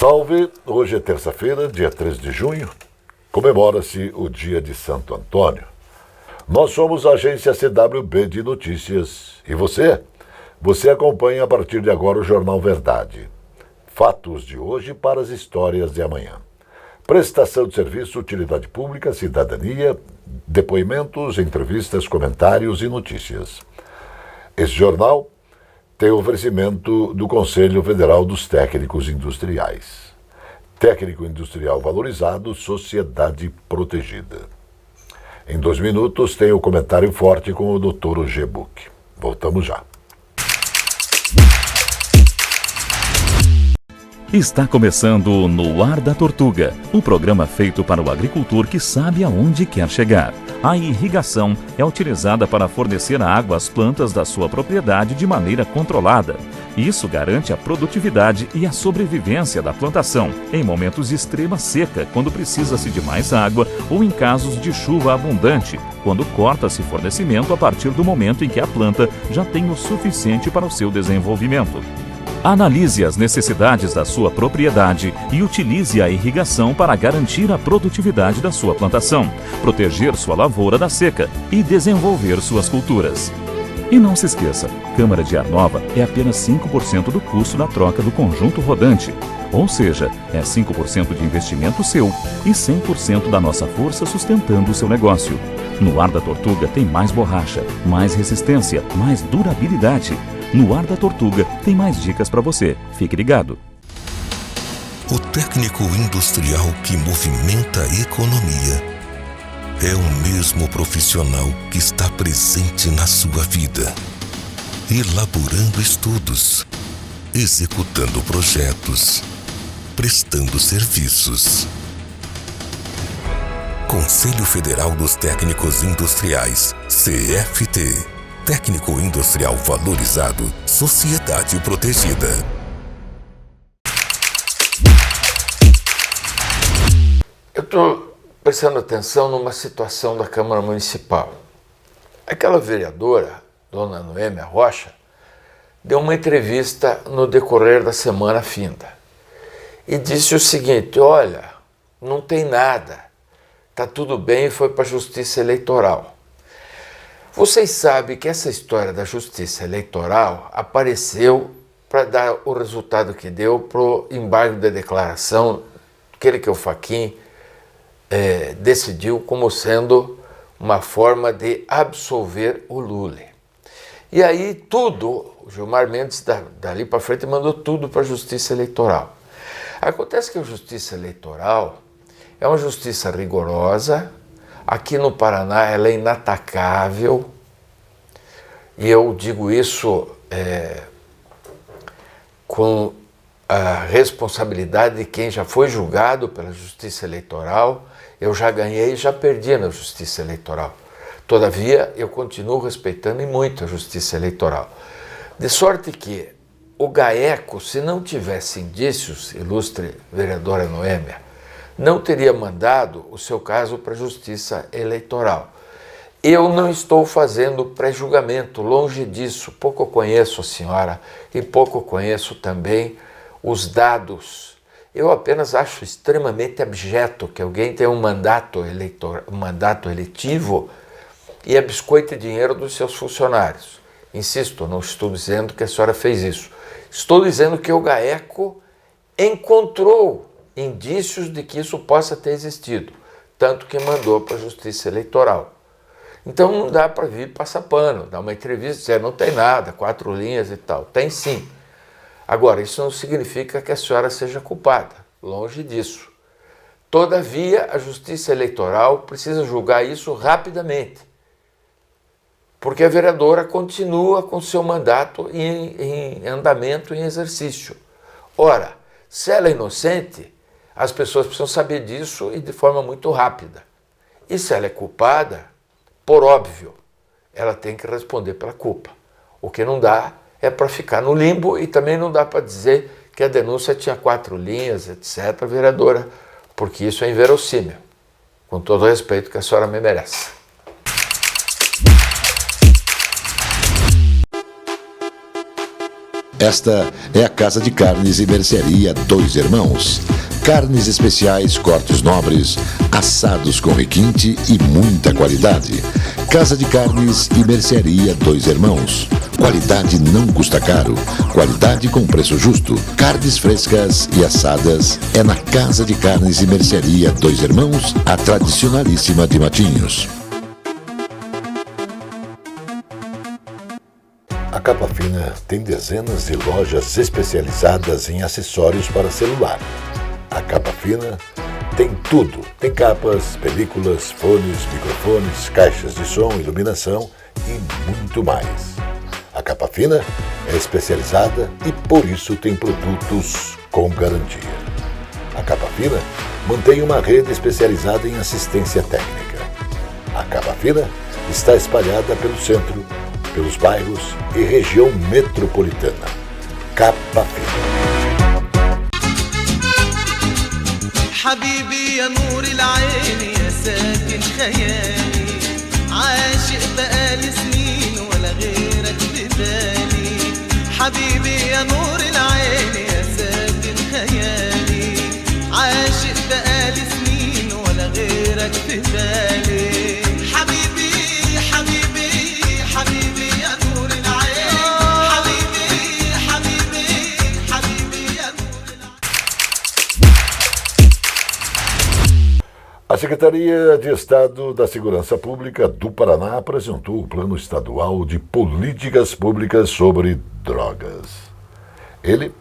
Salve! Hoje é terça-feira, dia 3 de junho. Comemora-se o dia de Santo Antônio. Nós somos a agência CWB de Notícias. E você? Você acompanha a partir de agora o Jornal Verdade. Fatos de hoje para as histórias de amanhã. Prestação de serviço, utilidade pública, cidadania, depoimentos, entrevistas, comentários e notícias. Esse jornal tem o oferecimento do Conselho Federal dos Técnicos Industriais. Técnico industrial valorizado, sociedade protegida. Em 2 minutos tem o comentário forte com o Dr. Gebuk. Voltamos já. Está começando No Ar da Tortuga, o programa feito para o agricultor que sabe aonde quer chegar. A irrigação é utilizada para fornecer água às plantas da sua propriedade de maneira controlada. Isso garante a produtividade e a sobrevivência da plantação em momentos de extrema seca, quando precisa-se de mais água, ou em casos de chuva abundante, quando corta-se fornecimento a partir do momento em que a planta já tem o suficiente para o seu desenvolvimento. Analise as necessidades da sua propriedade e utilize a irrigação para garantir a produtividade da sua plantação, proteger sua lavoura da seca e desenvolver suas culturas. E não se esqueça, câmara de ar nova é apenas 5% do custo da troca do conjunto rodante. Ou seja, é 5% de investimento seu e 100% da nossa força sustentando o seu negócio. No Ar da Tortuga tem mais borracha, mais resistência, mais durabilidade. No Ar da Tortuga tem mais dicas para você. Fique ligado. O técnico industrial que movimenta a economia é o mesmo profissional que está presente na sua vida, elaborando estudos, executando projetos, prestando serviços. Conselho Federal dos Técnicos Industriais, CFT. Técnico industrial valorizado, sociedade protegida. Eu estou prestando atenção numa situação da Câmara Municipal. Aquela vereadora, dona Noêmia Rocha, deu uma entrevista no decorrer da semana finda e disse o seguinte: olha, não tem nada, está tudo bem, foi para a Justiça Eleitoral. Vocês sabem que essa história da Justiça Eleitoral apareceu para dar o resultado que deu para o embargo da declaração, aquele que o Fachin decidiu como sendo uma forma de absolver o Lula. E aí tudo, o Gilmar Mendes dali para frente mandou tudo para a Justiça Eleitoral. Acontece que a Justiça Eleitoral é uma justiça rigorosa. Aqui no Paraná ela é inatacável, e eu digo isso com a responsabilidade de quem já foi julgado pela Justiça Eleitoral. Eu já ganhei e já perdi na Justiça Eleitoral. Todavia, eu continuo respeitando e muito a Justiça Eleitoral. De sorte que o GAECO, se não tivesse indícios, ilustre vereadora Noêmia, não teria mandado o seu caso para a Justiça Eleitoral. Eu não estou fazendo pré-julgamento, longe disso. Pouco conheço a senhora e pouco conheço também os dados. Eu apenas acho extremamente abjeto que alguém tenha um mandato eletivo e abiscoite dinheiro dos seus funcionários. Insisto, não estou dizendo que a senhora fez isso. Estou dizendo que o GAECO encontrou indícios de que isso possa ter existido, tanto que mandou para a Justiça Eleitoral. Então não dá para vir passar pano, dar uma entrevista e dizer não tem nada, 4 linhas e tal. Tem sim. Agora, isso não significa que a senhora seja culpada, longe disso. Todavia, a Justiça Eleitoral precisa julgar isso rapidamente, porque a vereadora continua com seu mandato em andamento, em exercício. Ora, se ela é inocente, as pessoas precisam saber disso e de forma muito rápida. E se ela é culpada, por óbvio, ela tem que responder pela culpa. O que não dá é para ficar no limbo e também não dá para dizer que a denúncia tinha 4 linhas, etc., vereadora, porque isso é inverossímil, com todo o respeito que a senhora me merece. Esta é a Casa de Carnes e Mercearia Dois Irmãos. Carnes especiais, cortes nobres, assados com requinte e muita qualidade. Casa de Carnes e Mercearia Dois Irmãos. Qualidade não custa caro. Qualidade com preço justo. Carnes frescas e assadas é na Casa de Carnes e Mercearia Dois Irmãos, a tradicionalíssima de Matinhos. A Capa Fina tem dezenas de lojas especializadas em acessórios para celular. A Capa Fina tem tudo. Tem capas, películas, fones, microfones, caixas de som, iluminação e muito mais. A Capa Fina é especializada e por isso tem produtos com garantia. A Capa Fina mantém uma rede especializada em assistência técnica. A Capa Fina está espalhada pelo centro, pelos bairros e região metropolitana. Capa Fina. حبيبي يا نور العين يا ساكن خيالي عاشق بقالي سنين ولا غيرك ببالي حبيبي يا نور العين يا ساكن خيالي عاشق بقالي سنين ولا غيرك ببالي حبيبي حبيبي حبيبي يا نور العين حبيبي حبيبي حبيبي يا نور العين. A Secretaria de Estado da Segurança Pública do Paraná apresentou o Plano Estadual de Políticas Públicas sobre Drogas. Ele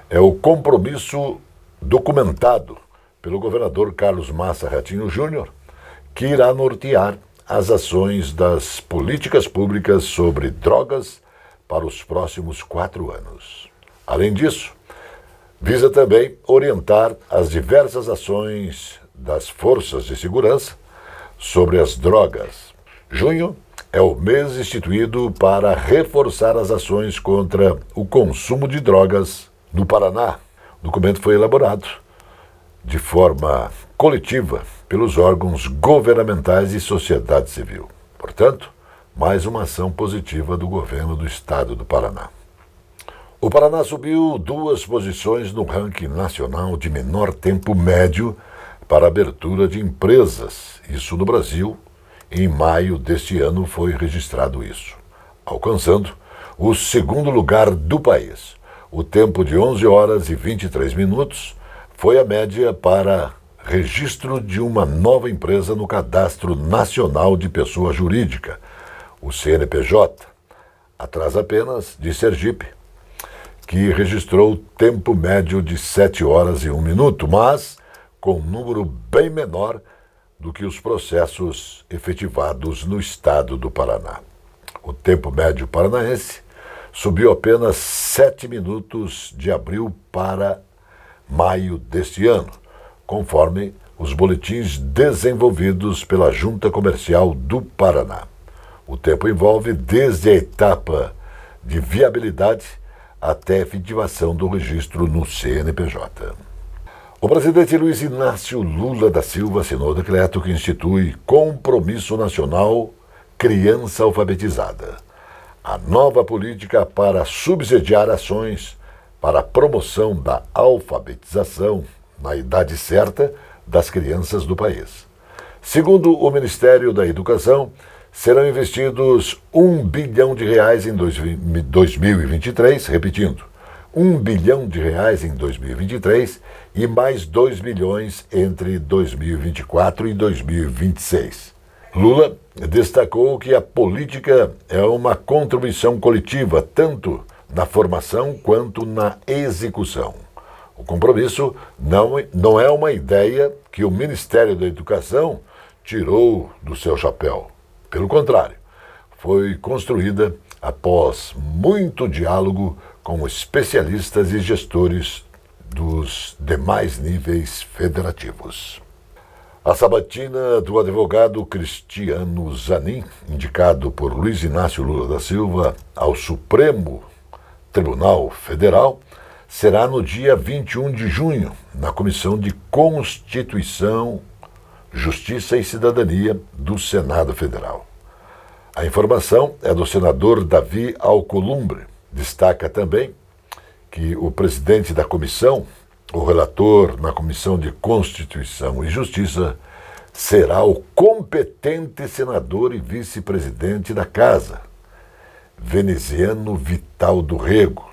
é o compromisso documentado pelo governador Carlos Massa Ratinho Júnior, que irá nortear as ações das políticas públicas sobre drogas para os próximos 4 anos. Além disso, visa também orientar as diversas ações das forças de segurança sobre as drogas. Junho é o mês instituído para reforçar as ações contra o consumo de drogas no Paraná. O documento foi elaborado de forma coletiva pelos órgãos governamentais e sociedade civil. Portanto, mais uma ação positiva do governo do estado do Paraná. O Paraná subiu 2 posições no ranking nacional de menor tempo médio para abertura de empresas, isso no Brasil. Em maio deste ano foi registrado isso, alcançando o 2º lugar do país. O tempo de 11 horas e 23 minutos foi a média para registro de uma nova empresa no Cadastro Nacional de Pessoa Jurídica, o CNPJ, atrás apenas de Sergipe, que registrou tempo médio de 7 horas e 1 minuto, mas com um número bem menor do que os processos efetivados no estado do Paraná. O tempo médio paranaense subiu apenas 7 minutos de abril para maio deste ano, conforme os boletins desenvolvidos pela Junta Comercial do Paraná. O tempo envolve desde a etapa de viabilidade até a efetivação do registro no CNPJ. O presidente Luiz Inácio Lula da Silva assinou o decreto que institui Compromisso Nacional Criança Alfabetizada, a nova política para subsidiar ações para a promoção da alfabetização na idade certa das crianças do país. Segundo o Ministério da Educação, serão investidos R$1 bilhão em 2023, repetindo, R$1 bilhão em 2023 e mais 2 bilhões entre 2024 e 2026. Lula destacou que a política é uma contribuição coletiva, tanto na formação quanto na execução. O compromisso não é uma ideia que o Ministério da Educação tirou do seu chapéu. Pelo contrário, foi construída após muito diálogo com especialistas e gestores dos demais níveis federativos. A sabatina do advogado Cristiano Zanin, indicado por Luiz Inácio Lula da Silva ao Supremo Tribunal Federal, será no dia 21 de junho, na Comissão de Constituição, Justiça e Cidadania do Senado Federal. A informação é do senador Davi Alcolumbre. Destaca também que o presidente da comissão, o relator na Comissão de Constituição e Justiça, será o competente senador e vice-presidente da Casa, veneziano Vital do Rego.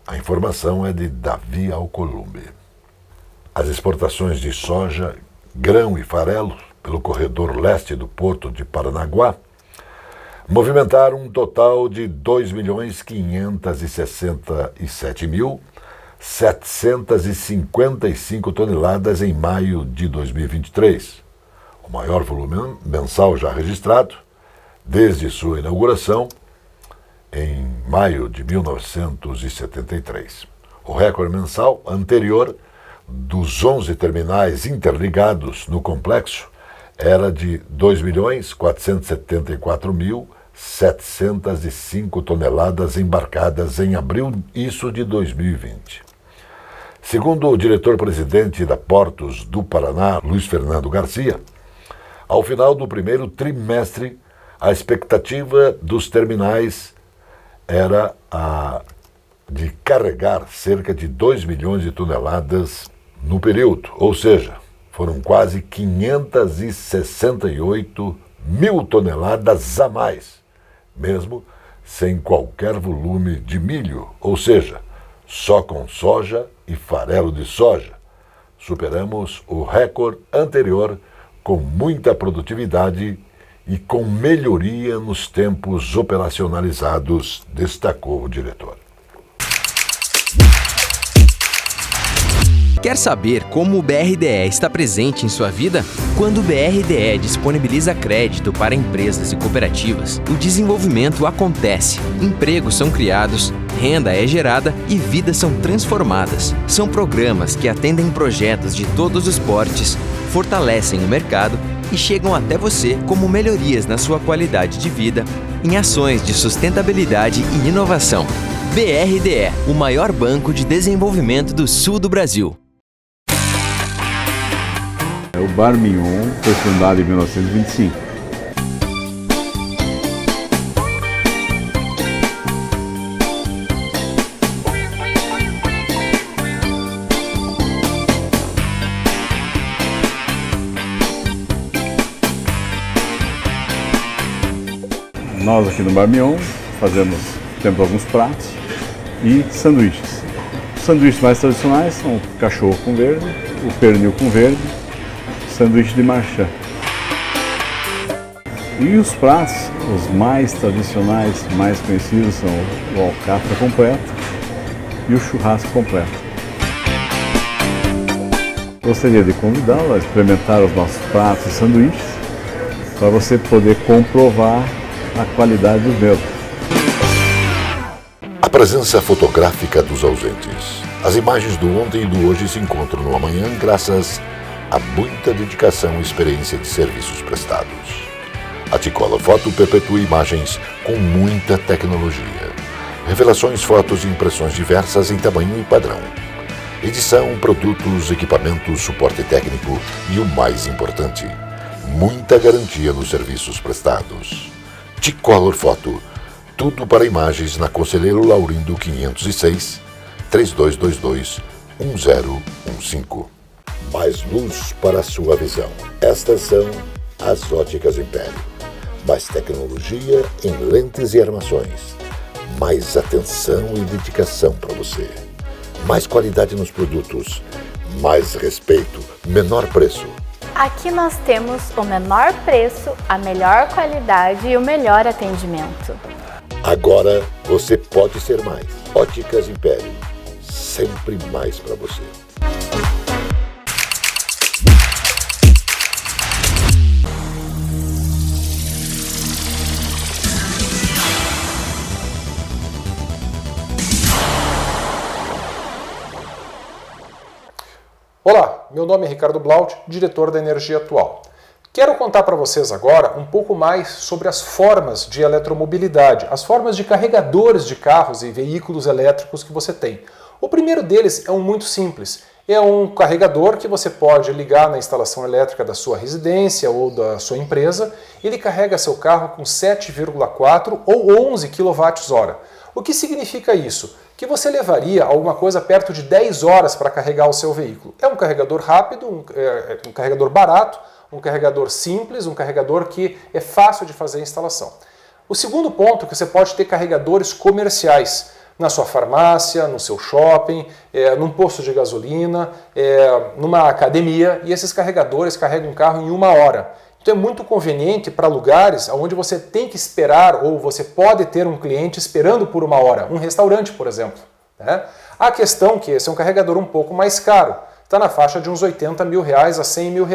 A informação é de Davi Alcolumbre. As exportações de soja, grão e farelo pelo corredor leste do Porto de Paranaguá movimentaram um total de 2.567.755 toneladas em maio de 2023, o maior volume mensal já registrado desde sua inauguração em maio de 1973. O recorde mensal anterior dos 11 terminais interligados no complexo era de 2.474.705 toneladas embarcadas em abril, isso de 2020. Segundo o diretor-presidente da Portos do Paraná, Luiz Fernando Garcia, ao final do primeiro trimestre, a expectativa dos terminais era a de carregar cerca de 2 milhões de toneladas no período, ou seja, foram quase 568 mil toneladas a mais, mesmo sem qualquer volume de milho, ou seja, só com soja e farelo de soja. Superamos o recorde anterior com muita produtividade e com melhoria nos tempos operacionalizados, destacou o diretor. Quer saber como o BRDE está presente em sua vida? Quando o BRDE disponibiliza crédito para empresas e cooperativas, o desenvolvimento acontece, empregos são criados, renda é gerada e vidas são transformadas. São programas que atendem projetos de todos os portes, fortalecem o mercado e chegam até você como melhorias na sua qualidade de vida, em ações de sustentabilidade e inovação. BRDE, o maior banco de desenvolvimento do sul do Brasil. O Bar Mignon foi fundado em 1925. Nós aqui no Bar Mignon temos alguns pratos e sanduíches. Os sanduíches mais tradicionais são o cachorro com verde, o pernil com verde, sanduíche de marchand. E os pratos, os mais tradicionais, mais conhecidos, são o alcatra completo e o churrasco completo. Gostaria de convidá-lo a experimentar os nossos pratos e sanduíches para você poder comprovar a qualidade dos mesmos. A presença fotográfica dos ausentes. As imagens do ontem e do hoje se encontram no amanhã graças a muita dedicação e experiência de serviços prestados. A T-Color Foto perpetua imagens com muita tecnologia. Revelações, fotos e impressões diversas em tamanho e padrão. Edição, produtos, equipamentos, suporte técnico e o mais importante, muita garantia nos serviços prestados. T-Color Foto, tudo para imagens na Conselheiro Laurindo 506, 3222-1015. Mais luz para a sua visão. Estas são as Óticas Império. Mais tecnologia em lentes e armações. Mais atenção e dedicação para você. Mais qualidade nos produtos. Mais respeito. Menor preço. Aqui nós temos o menor preço, a melhor qualidade e o melhor atendimento. Agora você pode ser mais. Óticas Império. Sempre mais para você. Olá, meu nome é Ricardo Blaut, diretor da Energia Atual. Quero contar para vocês agora um pouco mais sobre as formas de eletromobilidade, as formas de carregadores de carros e veículos elétricos que você tem. O primeiro deles é um muito simples. É um carregador que você pode ligar na instalação elétrica da sua residência ou da sua empresa. Ele carrega seu carro com 7,4 ou 11 kWh. O que significa isso? Que você levaria alguma coisa perto de 10 horas para carregar o seu veículo. É um carregador rápido, um carregador barato, um carregador simples, um carregador que é fácil de fazer a instalação. O segundo ponto é que você pode ter carregadores comerciais na sua farmácia, no seu shopping, num posto de gasolina, numa academia, e esses carregadores carregam um carro em 1 hora. Então é muito conveniente para lugares onde você tem que esperar ou você pode ter um cliente esperando por 1 hora, um restaurante, por exemplo. Né? A questão é que esse é um carregador um pouco mais caro, está na faixa de uns R$80 mil a R$100 mil,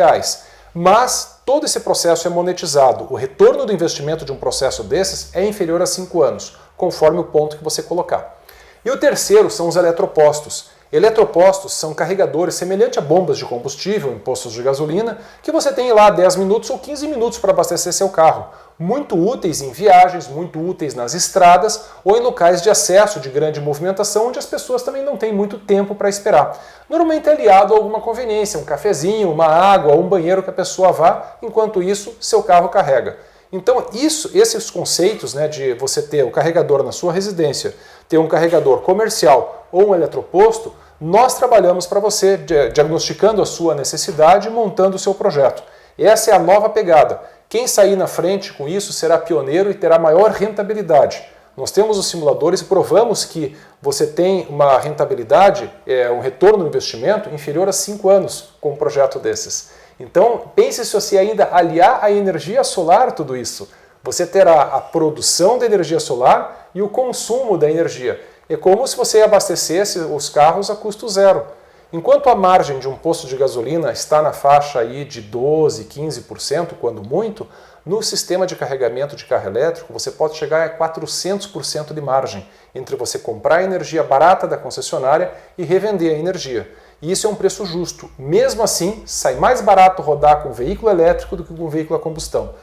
mas todo esse processo é monetizado. O retorno do investimento de um processo desses é inferior a 5 anos, conforme o ponto que você colocar. E o terceiro são os eletropostos. Eletropostos são carregadores semelhantes a bombas de combustível em postos de gasolina, que você tem lá 10 minutos ou 15 minutos para abastecer seu carro. Muito úteis em viagens, muito úteis nas estradas ou em locais de acesso de grande movimentação, onde as pessoas também não têm muito tempo para esperar. Normalmente é aliado a alguma conveniência, um cafezinho, uma água ou um banheiro que a pessoa vá, enquanto isso seu carro carrega. Então esses conceitos, né, de você ter o carregador na sua residência, ter um carregador comercial ou um eletroposto, nós trabalhamos para você, diagnosticando a sua necessidade e montando o seu projeto. Essa é a nova pegada. Quem sair na frente com isso será pioneiro e terá maior rentabilidade. Nós temos os simuladores e provamos que você tem uma rentabilidade, um retorno no investimento inferior a 5 anos com um projeto desses. Então pense se você ainda aliar a energia solar tudo isso. Você terá a produção da energia solar e o consumo da energia. É como se você abastecesse os carros a custo zero. Enquanto a margem de um posto de gasolina está na faixa aí de 12%, 15%, quando muito, no sistema de carregamento de carro elétrico você pode chegar a 400% de margem entre você comprar a energia barata da concessionária e revender a energia. E isso é um preço justo. Mesmo assim, sai mais barato rodar com veículo elétrico do que com veículo a combustão.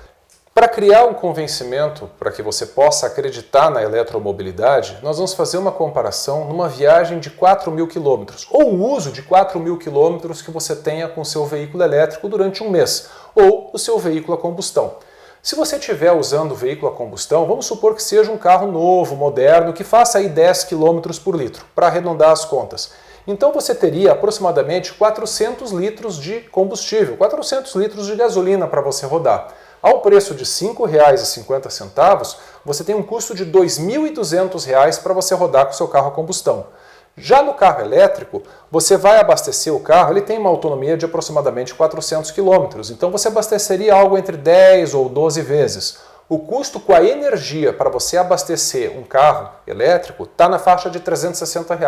Para criar um convencimento para que você possa acreditar na eletromobilidade, nós vamos fazer uma comparação numa viagem de 4.000 quilômetros, ou o uso de 4.000 quilômetros que você tenha com seu veículo elétrico durante um mês, ou o seu veículo a combustão. Se você estiver usando o veículo a combustão, vamos supor que seja um carro novo, moderno, que faça aí 10 km por litro, para arredondar as contas. Então você teria aproximadamente 400 litros de combustível, 400 litros de gasolina para você rodar. Ao preço de R$ 5,50, você tem um custo de R$ 2.200 para você rodar com o seu carro a combustão. Já no carro elétrico, você vai abastecer o carro, ele tem uma autonomia de aproximadamente 400 km, então você abasteceria algo entre 10 ou 12 vezes. O custo com a energia para você abastecer um carro elétrico está na faixa de R$ 360.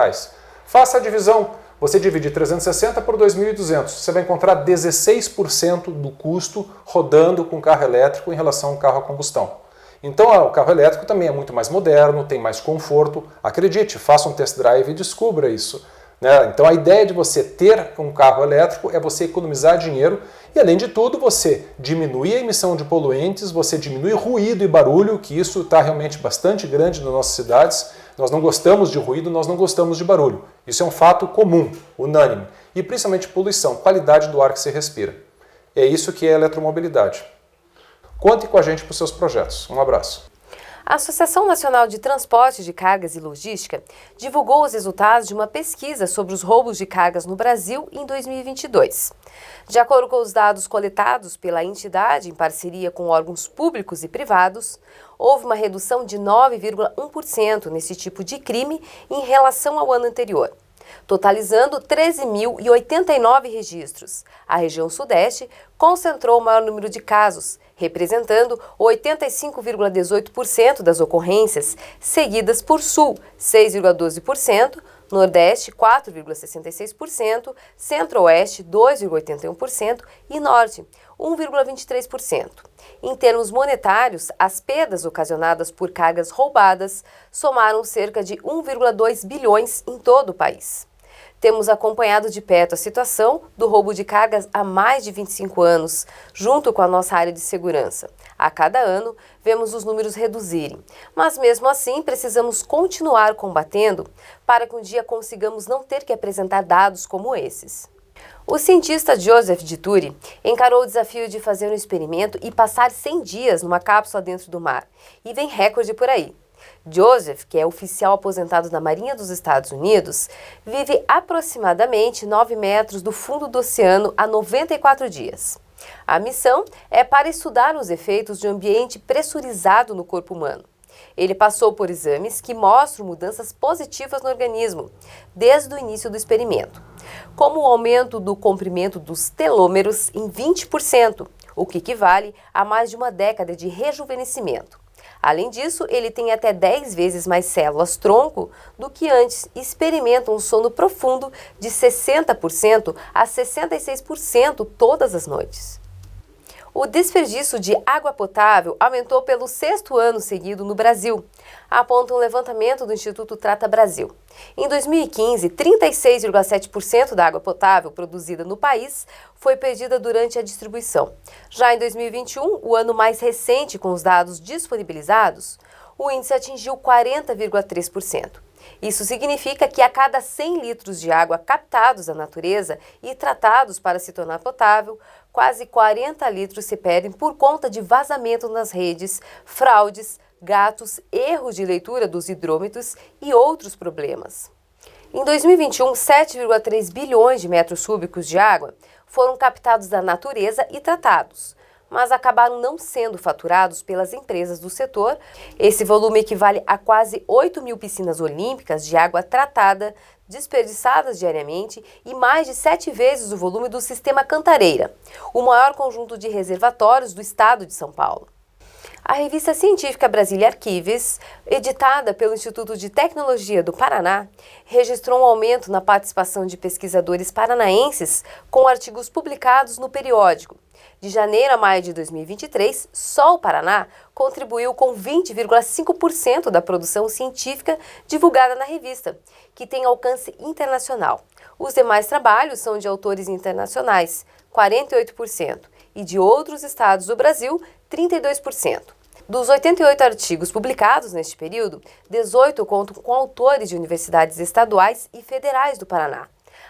Faça a divisão. Você divide 360 por 2.200, você vai encontrar 16% do custo rodando com carro elétrico em relação ao carro a combustão. Então o carro elétrico também é muito mais moderno, tem mais conforto. Acredite, faça um test drive e descubra isso. Né? Então a ideia de você ter um carro elétrico é você economizar dinheiro e, além de tudo, você diminui a emissão de poluentes, você diminui ruído e barulho, que isso está realmente bastante grande nas nossas cidades. Nós não gostamos de ruído, nós não gostamos de barulho. Isso é um fato comum, unânime. E principalmente poluição, qualidade do ar que se respira. É isso que é a eletromobilidade. Conte com a gente para os seus projetos. Um abraço. A Associação Nacional de Transporte de Cargas e Logística divulgou os resultados de uma pesquisa sobre os roubos de cargas no Brasil em 2022. De acordo com os dados coletados pela entidade em parceria com órgãos públicos e privados, houve uma redução de 9,1% nesse tipo de crime em relação ao ano anterior, totalizando 13.089 registros. A região Sudeste concentrou o maior número de casos, representando 85,18% das ocorrências, seguidas por Sul, 6,12%, Nordeste, 4,66%, Centro-Oeste, 2,81% e Norte, 1,23%. Em termos monetários, as perdas ocasionadas por cargas roubadas somaram cerca de 1,2 bilhões em todo o país. Temos acompanhado de perto a situação do roubo de cargas há mais de 25 anos, junto com a nossa área de segurança. A cada ano, vemos os números reduzirem, mas mesmo assim precisamos continuar combatendo para que um dia consigamos não ter que apresentar dados como esses. O cientista Joseph Dituri encarou o desafio de fazer um experimento e passar 100 dias numa cápsula dentro do mar, e vem recorde por aí. Joseph, que é oficial aposentado da Marinha dos Estados Unidos, vive aproximadamente 9 metros do fundo do oceano há 94 dias. A missão é para estudar os efeitos de um ambiente pressurizado no corpo humano. Ele passou por exames que mostram mudanças positivas no organismo, desde o início do experimento, como o aumento do comprimento dos telômeros em 20%, o que equivale a mais de uma década de rejuvenescimento. Além disso, ele tem até 10 vezes mais células-tronco do que antes e experimenta um sono profundo de 60% a 66% todas as noites. O desperdício de água potável aumentou pelo 6º ano seguido no Brasil, aponta um levantamento do Instituto Trata Brasil. Em 2015, 36,7% da água potável produzida no país foi perdida durante a distribuição. Já em 2021, o ano mais recente com os dados disponibilizados, o índice atingiu 40,3%. Isso significa que a cada 100 litros de água captados da natureza e tratados para se tornar potável, quase 40 litros se perdem por conta de vazamento nas redes, fraudes, gatos, erros de leitura dos hidrômetros e outros problemas. Em 2021, 7,3 bilhões de metros cúbicos de água foram captados da natureza e tratados, mas acabaram não sendo faturados pelas empresas do setor. Esse volume equivale a quase 8 mil piscinas olímpicas de água tratada, desperdiçadas diariamente, e mais de 7 vezes o volume do Sistema Cantareira, o maior conjunto de reservatórios do estado de São Paulo. A revista científica Brasília Arquives, editada pelo Instituto de Tecnologia do Paraná, registrou um aumento na participação de pesquisadores paranaenses com artigos publicados no periódico. De janeiro a maio de 2023, só o Paraná contribuiu com 20,5% da produção científica divulgada na revista, que tem alcance internacional. Os demais trabalhos são de autores internacionais, 48%, e de outros estados do Brasil, 32%. Dos 88 artigos publicados neste período, 18 contam com autores de universidades estaduais e federais do Paraná,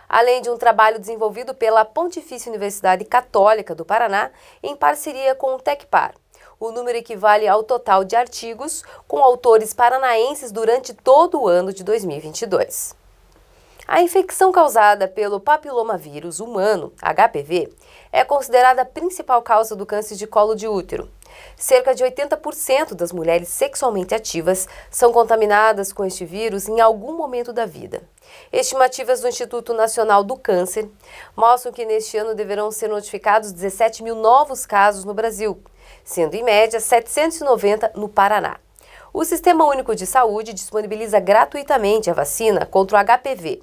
além de um trabalho desenvolvido pela Pontifícia Universidade Católica do Paraná em parceria com o Tecpar. O número equivale ao total de artigos com autores paranaenses durante todo o ano de 2022. A infecção causada pelo papilomavírus humano, HPV, é considerada a principal causa do câncer de colo de útero. Cerca de 80% das mulheres sexualmente ativas são contaminadas com este vírus em algum momento da vida. Estimativas do Instituto Nacional do Câncer mostram que neste ano deverão ser notificados 17 mil novos casos no Brasil, sendo em média 790 no Paraná. O Sistema Único de Saúde disponibiliza gratuitamente a vacina contra o HPV.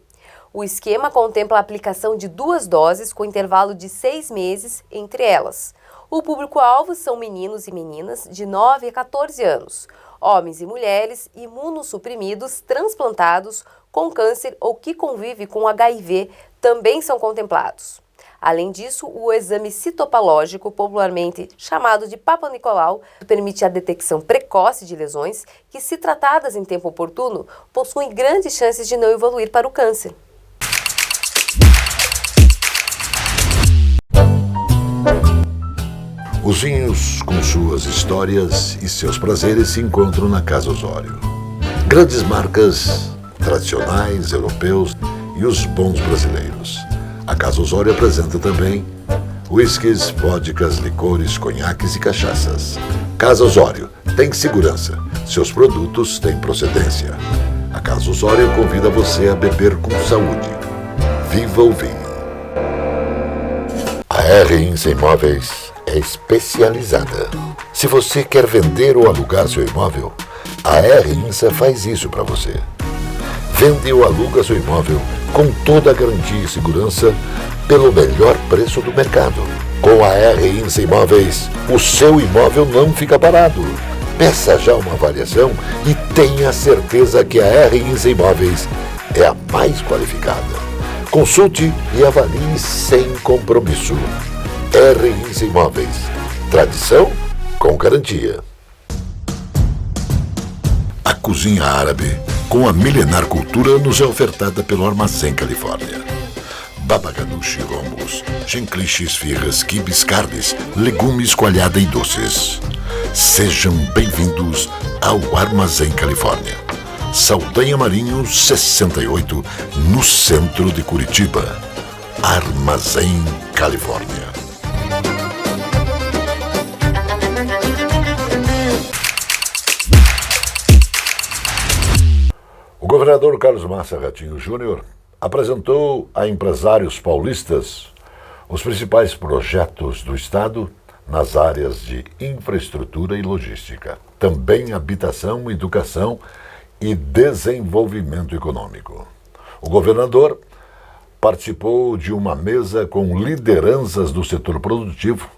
O esquema contempla a aplicação de 2 doses com intervalo de 6 meses entre elas. O público-alvo são meninos e meninas de 9 a 14 anos, homens e mulheres imunossuprimidos, transplantados, com câncer ou que convivem com HIV também são contemplados. Além disso, o exame citopatológico, popularmente chamado de Papa Nicolau, permite a detecção precoce de lesões que, se tratadas em tempo oportuno, possuem grandes chances de não evoluir para o câncer. Os vinhos, com suas histórias e seus prazeres, se encontram na Casa Osório. Grandes marcas tradicionais, europeus e os bons brasileiros. A Casa Osório apresenta também uísques, vodkas, licores, conhaques e cachaças. Casa Osório tem segurança. Seus produtos têm procedência. A Casa Osório convida você a beber com saúde. Viva o vinho! A R-Insa Imóveis é especializada. Se você quer vender ou alugar seu imóvel, a R-Insa faz isso para você. Vende ou aluga seu imóvel com toda a garantia e segurança pelo melhor preço do mercado. Com a R-Insa Imóveis, o seu imóvel não fica parado. Peça já uma avaliação e tenha certeza que a R-Insa Imóveis é a mais qualificada. Consulte e avalie sem compromisso. R-Insa Imóveis. Tradição com garantia. A cozinha árabe, com a milenar cultura, nos é ofertada pelo Armazém Califórnia. Baba ganoush, rombos, chenklish, esfirras, quibes, carnes, legumes, coalhada e doces. Sejam bem-vindos ao Armazém Califórnia. Saldanha Marinho 68, no centro de Curitiba. Armazém Califórnia. O governador Carlos Massa Ratinho Júnior apresentou a empresários paulistas os principais projetos do Estado nas áreas de infraestrutura e logística, também habitação, educação e desenvolvimento econômico. O governador participou de uma mesa com lideranças do setor produtivo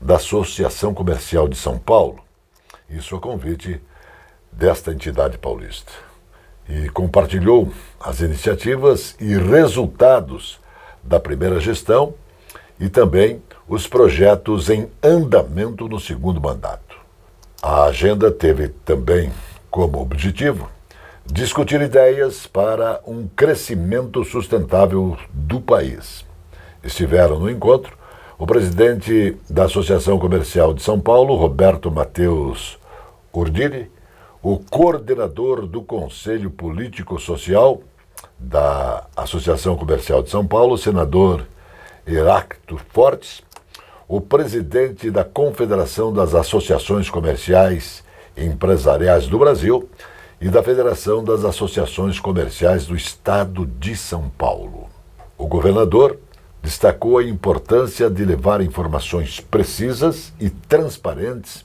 da Associação Comercial de São Paulo, isso a convite desta entidade paulista, e compartilhou as iniciativas e resultados da primeira gestão e também os projetos em andamento no segundo mandato. A agenda teve também como objetivo discutir ideias para um crescimento sustentável do país. Estiveram no encontro o presidente da Associação Comercial de São Paulo, Roberto Matheus Urdili, o coordenador do Conselho Político-Social da Associação Comercial de São Paulo, senador Heráclito Fortes, o presidente da Confederação das Associações Comerciais e Empresariais do Brasil e da Federação das Associações Comerciais do Estado de São Paulo. O governador destacou a importância de levar informações precisas e transparentes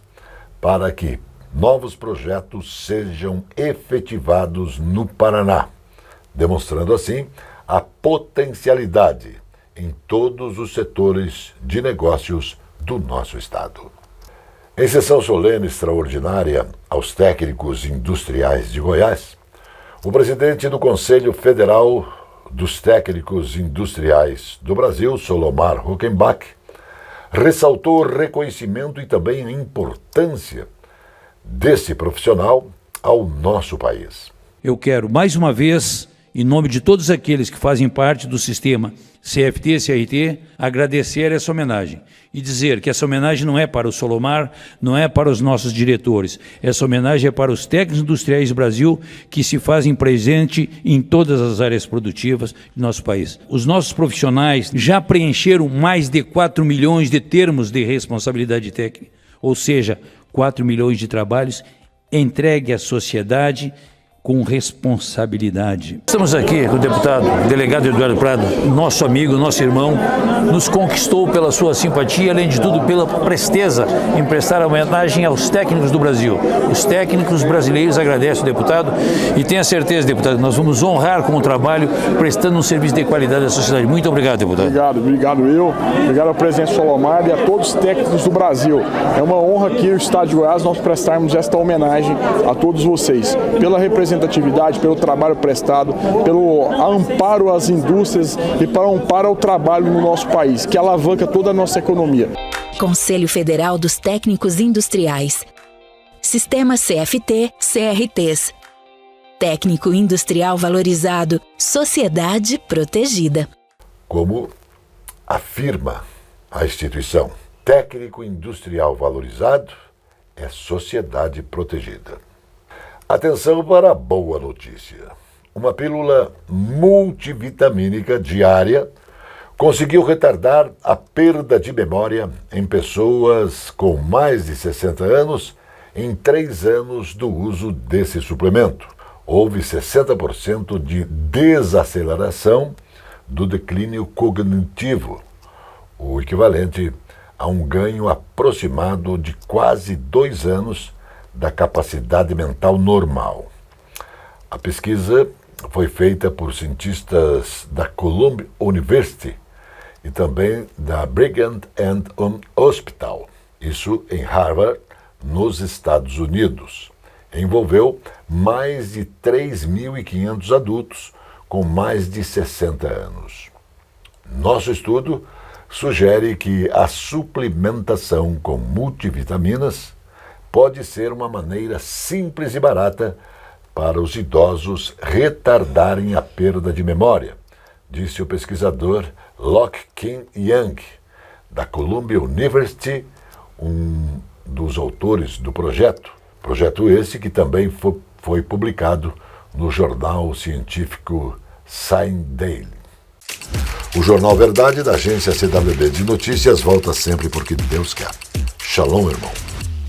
para que novos projetos sejam efetivados no Paraná, demonstrando assim a potencialidade em todos os setores de negócios do nosso Estado. Em sessão solene extraordinária aos técnicos industriais de Goiás, o presidente do Conselho Federal dos Técnicos Industriais do Brasil, Solomar Huckenbach, ressaltou o reconhecimento e também a importância desse profissional ao nosso país. Eu quero, mais uma vez, em nome de todos aqueles que fazem parte do sistema CFT-CRT, agradecer essa homenagem e dizer que essa homenagem não é para o Solomar, não é para os nossos diretores. Essa homenagem é para os técnicos industriais do Brasil que se fazem presente em todas as áreas produtivas do nosso país. Os nossos profissionais já preencheram mais de 4 milhões de termos de responsabilidade técnica, ou seja, 4 milhões de trabalhos entregue à sociedade com responsabilidade. Estamos aqui com o deputado, o delegado Eduardo Prado, nosso amigo, nosso irmão, nos conquistou pela sua simpatia, além de tudo pela presteza em prestar homenagem aos técnicos do Brasil. Os técnicos brasileiros agradecem o deputado e tenha certeza, deputado, nós vamos honrar com o trabalho, prestando um serviço de qualidade à sociedade. Muito obrigado, deputado. Obrigado ao presidente Solomar e a todos os técnicos do Brasil. É uma honra aqui no Estado de Goiás nós prestarmos esta homenagem a todos vocês, pela representatividade, pelo trabalho prestado, pelo amparo às indústrias e para o amparo ao trabalho no nosso país, que alavanca toda a nossa economia. Conselho Federal dos Técnicos Industriais. Sistema CFT-CRTs. Técnico Industrial Valorizado. Sociedade Protegida. Como afirma a instituição, técnico industrial valorizado é sociedade protegida. Atenção para a boa notícia. Uma pílula multivitamínica diária conseguiu retardar a perda de memória em pessoas com mais de 60 anos em 3 anos do uso desse suplemento. Houve 60% de desaceleração do declínio cognitivo, o equivalente a um ganho aproximado de quase 2 anos da capacidade mental normal. A pesquisa foi feita por cientistas da Columbia University e também da Brigham and Women's Hospital, isso em Harvard, nos Estados Unidos. Envolveu mais de 3.500 adultos com mais de 60 anos. Nosso estudo sugere que a suplementação com multivitaminas pode ser uma maneira simples e barata para os idosos retardarem a perda de memória, disse o pesquisador Lok Kim Young, da Columbia University, um dos autores do projeto esse que também foi publicado no jornal científico Science Daily. O Jornal Verdade da agência CWB de Notícias volta sempre porque Deus quer. Shalom, irmão.